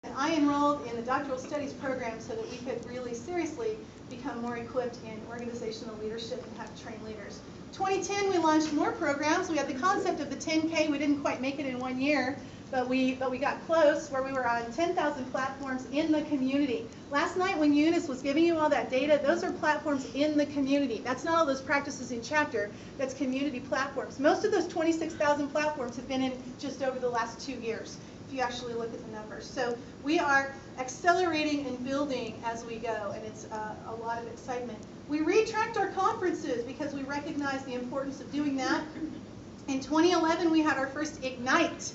I enrolled in the doctoral studies program so that we could really seriously become more equipped in organizational leadership and have trained leaders. 2010, we launched more programs. We had the concept of the 10K. We didn't quite make it in 1 year, but we got close, where we were on 10,000 platforms in the community. Last night when Eunice was giving you all that data, those are platforms in the community. That's not all those practices in chapter. That's community platforms. Most of those 26,000 platforms have been in just over the last 2 years, if you actually look at the numbers. So we are accelerating and building as we go, and it's a lot of excitement. We retracked our conferences because we recognize the importance of doing that. In 2011, we had our first Ignite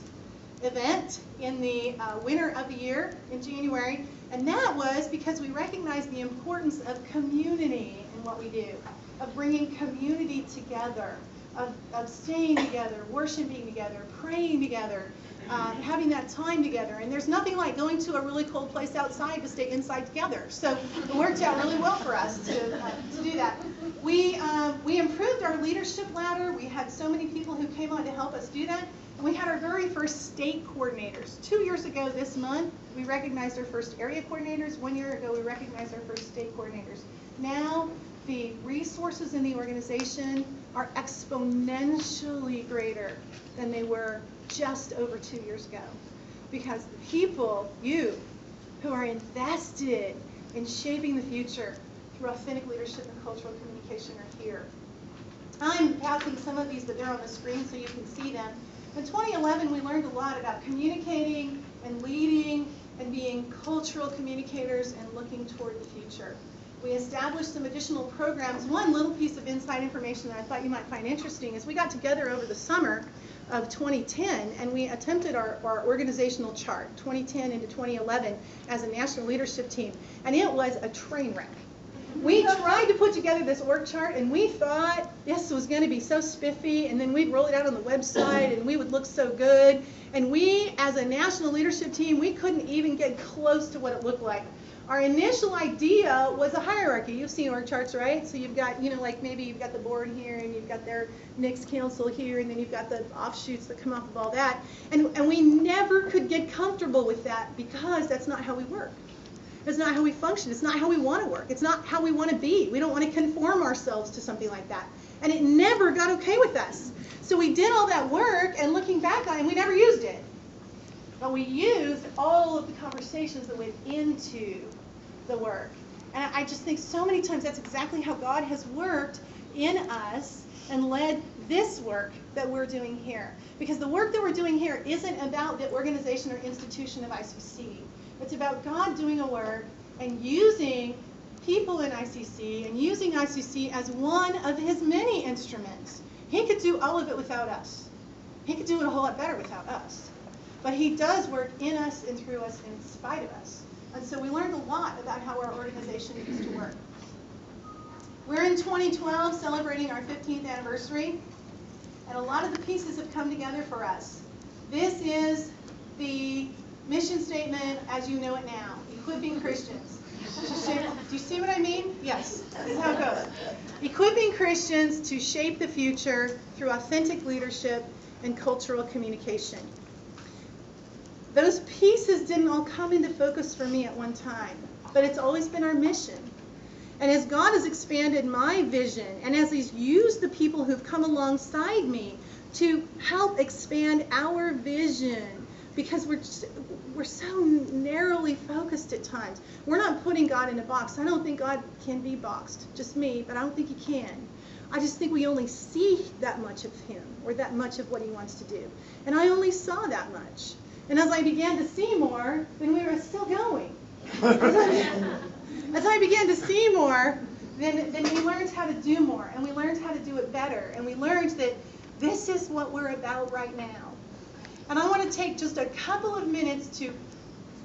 event in the winter of the year in January, and that was because we recognized the importance of community in what we do, of bringing community together, of staying together, worshiping together, praying together, having that time together. And there's nothing like going to a really cold place outside to stay inside together. So it worked out really well for us to do that. We improved our leadership ladder. We had so many people who came on to help us do that. And we had our very first state coordinators. 2 years ago this month, we recognized our first area coordinators. 1 year ago, we recognized our first state coordinators. Now, the resources in the organization are exponentially greater than they were just over 2 years ago. Because the people, you, who are invested in shaping the future through authentic leadership and cultural communication are here. I'm passing some of these, but they're on the screen so you can see them. In 2011, we learned a lot about communicating and leading and being cultural communicators and looking toward the future. We established some additional programs. One little piece of inside information that I thought you might find interesting is we got together over the summer of 2010 and we attempted our organizational chart, 2010 into 2011, as a national leadership team, and it was a train wreck. We tried to put together this org chart, and we thought this was going to be so spiffy, and then we'd roll it out on the website, and we would look so good. And we, as a national leadership team, we couldn't even get close to what it looked like. Our initial idea was a hierarchy. You've seen org charts, right? So you've got, like maybe you've got the board here, and you've got their next council here, and then you've got the offshoots that come off of all that. And we never could get comfortable with that because that's not how we work. It's not how we function. It's not how we want to work. It's not how we want to be. We don't want to conform ourselves to something like that. And it never got okay with us. So we did all that work, and looking back on it, we never used it. But we used all of the conversations that went into the work. And I just think so many times that's exactly how God has worked in us and led this work that we're doing here. Because the work that we're doing here isn't about the organization or institution of ICC. It's about God doing a work and using people in ICC and using ICC as one of his many instruments. He could do all of it without us. He could do it a whole lot better without us. But he does work in us and through us and in spite of us. And so we learned a lot about how our organization needs to work. We're in 2012 celebrating our 15th anniversary, and a lot of the pieces have come together for us. This is the mission statement as you know it now, equipping Christians. Do you see what I mean? Yes, this is how it goes. Equipping Christians to shape the future through authentic leadership and cultural communication. Those pieces didn't all come into focus for me at one time, but it's always been our mission. And as God has expanded my vision, and as he's used the people who've come alongside me to help expand our vision, because we're so narrowly focused at times. We're not putting God in a box. I don't think God can be boxed, just me, but I don't think he can. I just think we only see that much of him, or that much of what he wants to do. And I only saw that much. And as I began to see more, then we were still going. As I began to see more, then we learned how to do more, and we learned how to do it better, and we learned that this is what we're about right now. And I want to take just a couple of minutes to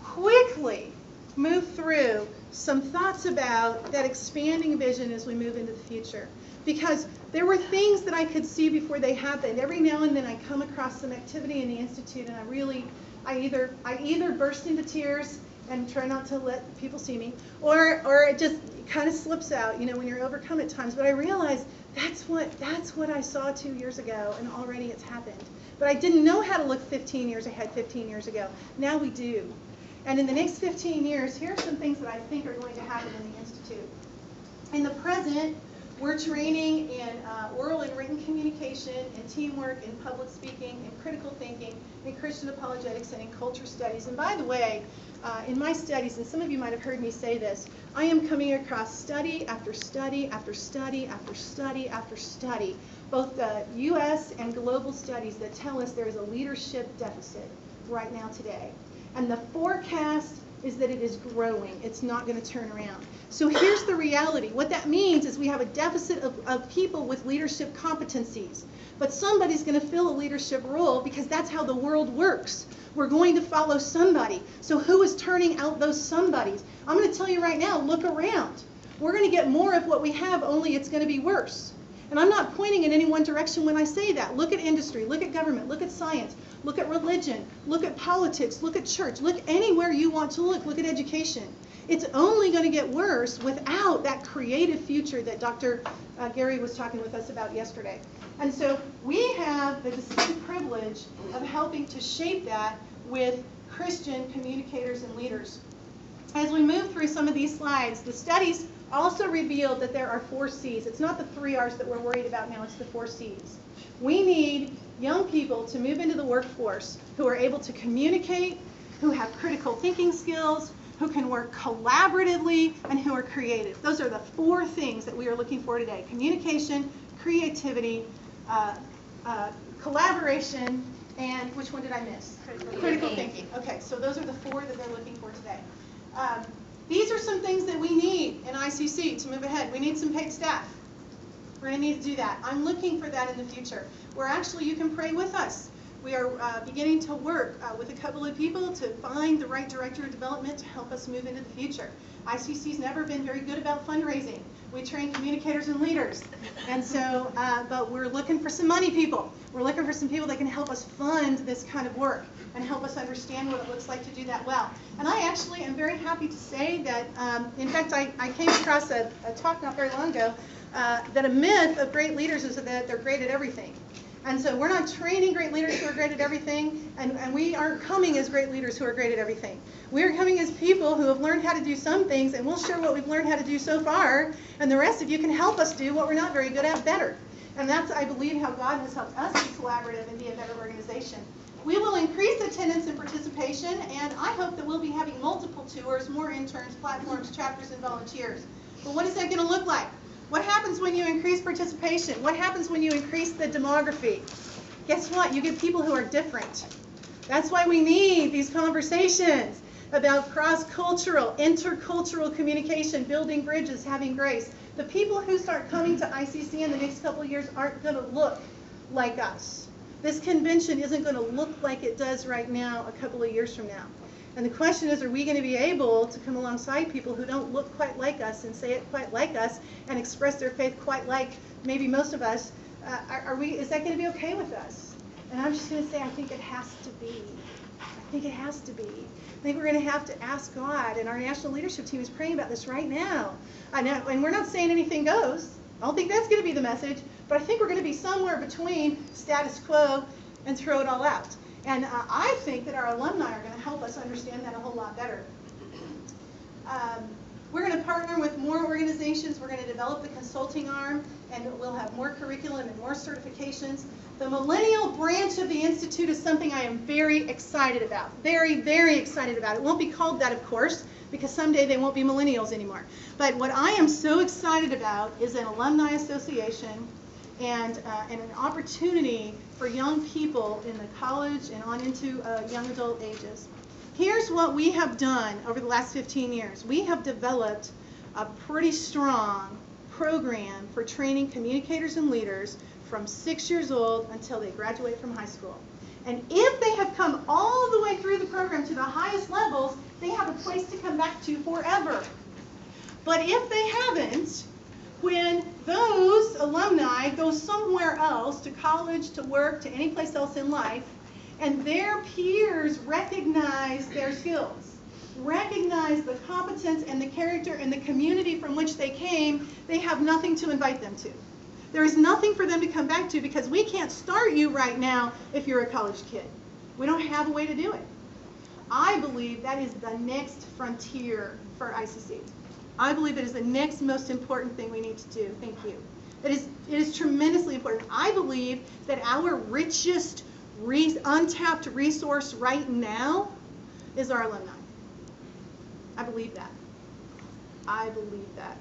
quickly move through some thoughts about that expanding vision as we move into the future. Because there were things that I could see before they happened. Every now and then I come across some activity in the Institute, and I either burst into tears and try not to let people see me, or it just kind of slips out, when you're overcome at times. But I realize that's what I saw 2 years ago, and already it's happened. But I didn't know how to look 15 years ahead 15 years ago. Now we do. And in the next 15 years, here are some things that I think are going to happen in the Institute. In the present, we're training in oral and written communication, in teamwork, in public speaking, in critical thinking, in Christian apologetics, and in culture studies. And by the way, in my studies, and some of you might have heard me say this, I am coming across study after study after study after study after study, both the U.S. and global studies that tell us there is a leadership deficit right now today. And the forecast is that it is growing. It's not going to turn around. So here's the reality. What that means is we have a deficit of people with leadership competencies. But somebody's going to fill a leadership role because that's how the world works. We're going to follow somebody. So who is turning out those somebodies? I'm going to tell you right now, look around. We're going to get more of what we have, only it's going to be worse. And I'm not pointing in any one direction when I say that. Look at industry, look at government, look at science, look at religion, look at politics, look at church, look anywhere you want to look at education. It's only going to get worse without that creative future that Dr. Gary was talking with us about yesterday. And so we have the distinct privilege of helping to shape that with Christian communicators and leaders. As we move through some of these slides, the studies also revealed that there are 4 C's. It's not the 3 R's that we're worried about now, it's the 4 C's. We need young people to move into the workforce who are able to communicate, who have critical thinking skills, who can work collaboratively, and who are creative. Those are the 4 things that we are looking for today. Communication, creativity, collaboration, and which one did I miss? Critical thinking. Okay, so those are the 4 that they're looking for today. These are some things that we need in ICC to move ahead. We need some paid staff. We're going to need to do that. I'm looking for that in the future. Where actually you can pray with us. We are beginning to work with a couple of people to find the right director of development to help us move into the future. ICC's never been very good about fundraising. We train communicators and leaders. And so, but we're looking for some money people. We're looking for some people that can help us fund this kind of work and help us understand what it looks like to do that well. And I actually am very happy to say that, in fact, I came across a talk not very long ago that a myth of great leaders is that they're great at everything. And so we're not training great leaders who are great at everything, and we aren't coming as great leaders who are great at everything. We are coming as people who have learned how to do some things, and we'll share what we've learned how to do so far, and the rest of you can help us do what we're not very good at better. And that's, I believe, how God has helped us be collaborative and be a better organization. We will increase attendance and participation, and I hope that we'll be having multiple tours, more interns, platforms, chapters, and volunteers. But what is that going to look like? What happens when you increase participation? What happens when you increase the demography? Guess what? You get people who are different. That's why we need these conversations about cross-cultural, intercultural communication, building bridges, having grace. The people who start coming to ICC in the next couple of years aren't going to look like us. This convention isn't going to look like it does right now a couple of years from now. And the question is, are we going to be able to come alongside people who don't look quite like us and say it quite like us and express their faith quite like maybe most of us? Is that going to be okay with us? And I'm just going to say, I think it has to be. I think it has to be. I think we're going to have to ask God, and our national leadership team is praying about this right now. And we're not saying anything goes. I don't think that's going to be the message, but I think we're going to be somewhere between status quo and throw it all out. And I think that our alumni are going to help us understand that a whole lot better. We're going to partner with more organizations. We're going to develop the consulting arm, and we'll have more curriculum and more certifications. The Millennial Branch of the Institute is something I am very excited about. Very, very excited about. It won't be called that, of course, because someday they won't be millennials anymore. But what I am so excited about is an alumni association and an opportunity for young people in the college and on into young adult ages. Here's what we have done over the last 15 years. We have developed a pretty strong program for training communicators and leaders from 6 years old until they graduate from high school. And if they have come all the way through the program to the highest levels, they have a place to come back to forever. But if they haven't, when those alumni go somewhere else, to college, to work, to any place else in life, and their peers recognize their skills, recognize the competence and the character and the community from which they came, they have nothing to invite them to. There is nothing for them to come back to because we can't start you right now if you're a college kid. We don't have a way to do it. I believe that is the next frontier for ICC. I believe it is the next most important thing we need to do. Thank you. It is tremendously important. I believe that our richest untapped resource right now is our alumni. I believe that. I believe that.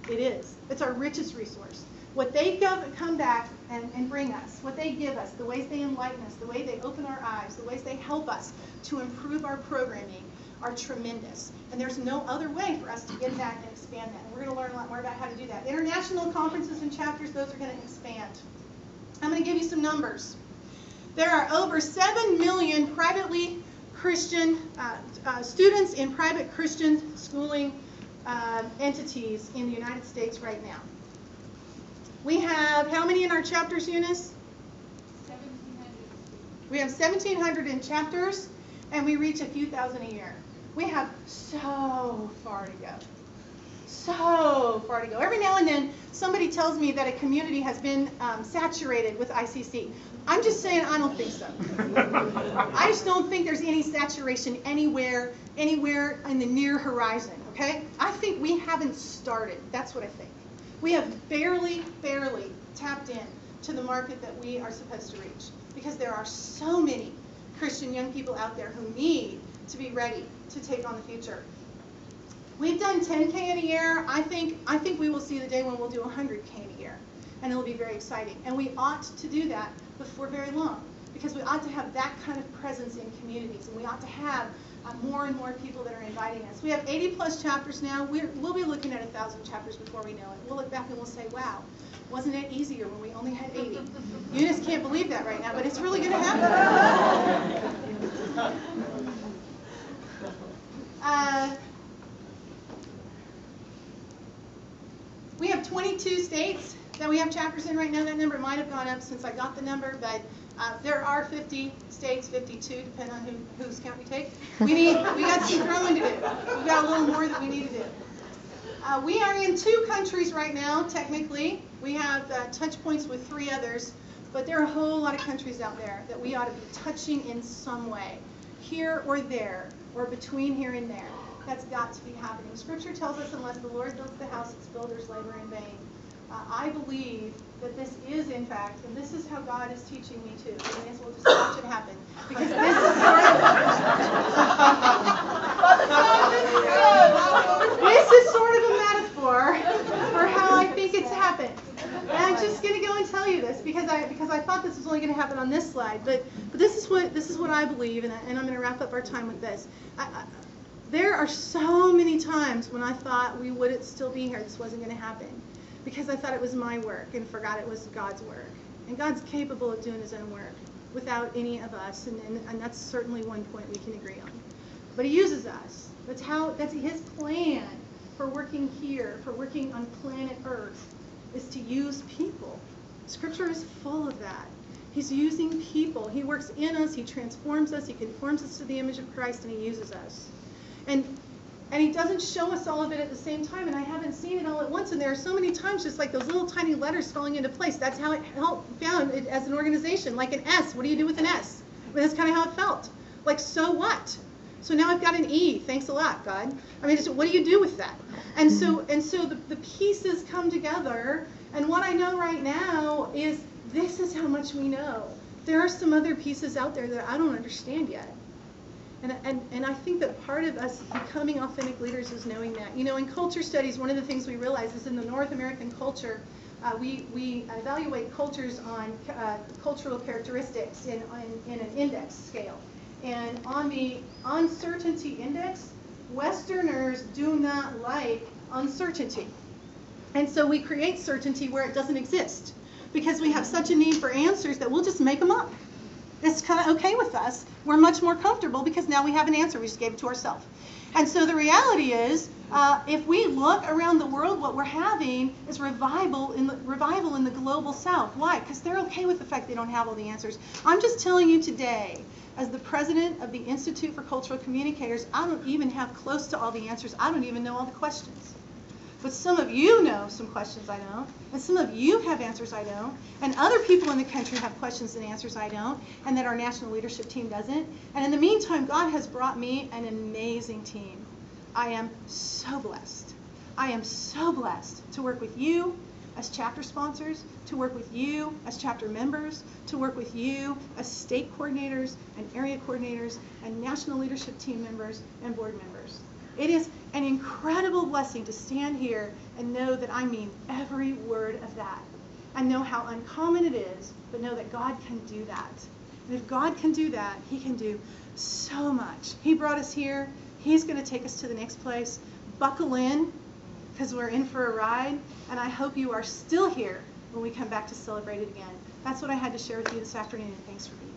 It is. It's our richest resource. What they come back and bring us, what they give us, the ways they enlighten us, the way they open our eyes, the ways they help us to improve our programming are tremendous. And there's no other way for us to get that and expand that. And we're going to learn a lot more about how to do that. International conferences and chapters, those are going to expand. I'm going to give you some numbers. There are over 7 million privately Christian students in private Christian schooling entities in the United States right now. We have how many in our chapters, Eunice? 1,700. We have 1,700 in chapters, and we reach a few thousand a year. We have so far to go. So far to go. Every now and then, somebody tells me that a community has been saturated with ICC. I'm just saying I don't think so. I just don't think there's any saturation anywhere in the near horizon, okay? I think we haven't started. That's what I think. We have barely tapped in to the market that we are supposed to reach, because there are so many Christian young people out there who need to be ready to take on the future. We've done 10K in a year. I think we will see the day when we'll do 100K in a year, and it'll be very exciting. And we ought to do that before very long, because we ought to have that kind of presence in communities, and we ought to have more and more people that are inviting us. We have 80 plus chapters now. We'll be looking at 1,000 chapters before we know it. We'll look back and we'll say, wow, wasn't it easier when we only had 80? Eunice can't believe that right now, but it's really going to happen. We have 22 states that we have chapters in right now. That number might have gone up since I got the number, but there are 50 states, 52, depending on whose count we take. We got some growing to do. We've got a little more that we need to do. We are in 2 countries right now, technically. We have touch points with 3 others, but there are a whole lot of countries out there that we ought to be touching in some way, here or there, or between here and there. That's got to be happening. Scripture tells us, unless the Lord builds the house, its builders labor in vain. I believe that this is, in fact, and this is how God is teaching me too. I may as well just watch it happen, because this is sort of a metaphor for how I think it's happened. And I'm just going to go and tell you this because I thought this was only going to happen on this slide, but this is what I believe, and I'm going to wrap up our time with this. There are so many times when I thought we wouldn't still be here, this wasn't going to happen, because I thought it was my work and forgot it was God's work. And God's capable of doing his own work without any of us, and that's certainly one point we can agree on. But he uses us. That's his plan for working here, for working on planet Earth, is to use people. Scripture is full of that. He's using people. He works in us, he transforms us, he conforms us to the image of Christ, and he uses us. And he doesn't show us all of it at the same time, and I haven't seen it all at once, and there are so many times just like those little tiny letters falling into place. That's how it found it as an organization, like an S. What do you do with an S? I mean, that's kind of how it felt. Like, so what? So now I've got an E. Thanks a lot, God. I mean, what do you do with that? And so the pieces come together, and what I know right now is this is how much we know. There are some other pieces out there that I don't understand yet. And I think that part of us becoming authentic leaders is knowing that. You know, in culture studies, one of the things we realize is in the North American culture, we evaluate cultures on cultural characteristics in an index scale. And on the uncertainty index, Westerners do not like uncertainty. And so we create certainty where it doesn't exist, because we have such a need for answers that we'll just make them up. It's kind of okay with us. We're much more comfortable because now we have an answer. We just gave it to ourselves. And so the reality is, if we look around the world, what we're having is revival in the global South. Why? Because they're okay with the fact they don't have all the answers. I'm just telling you today, as the president of the Institute for Cultural Communicators, I don't even have close to all the answers. I don't even know all the questions. But some of you know some questions I don't, and some of you have answers I don't, and other people in the country have questions and answers I don't, and that our national leadership team doesn't. And in the meantime, God has brought me an amazing team. I am so blessed. I am so blessed to work with you as chapter sponsors, to work with you as chapter members, to work with you as state coordinators and area coordinators and national leadership team members and board members. It is an incredible blessing to stand here and know that I mean every word of that. And know how uncommon it is, but know that God can do that. And if God can do that, he can do so much. He brought us here. He's going to take us to the next place. Buckle in, because we're in for a ride. And I hope you are still here when we come back to celebrate it again. That's what I had to share with you this afternoon, and thanks for being here.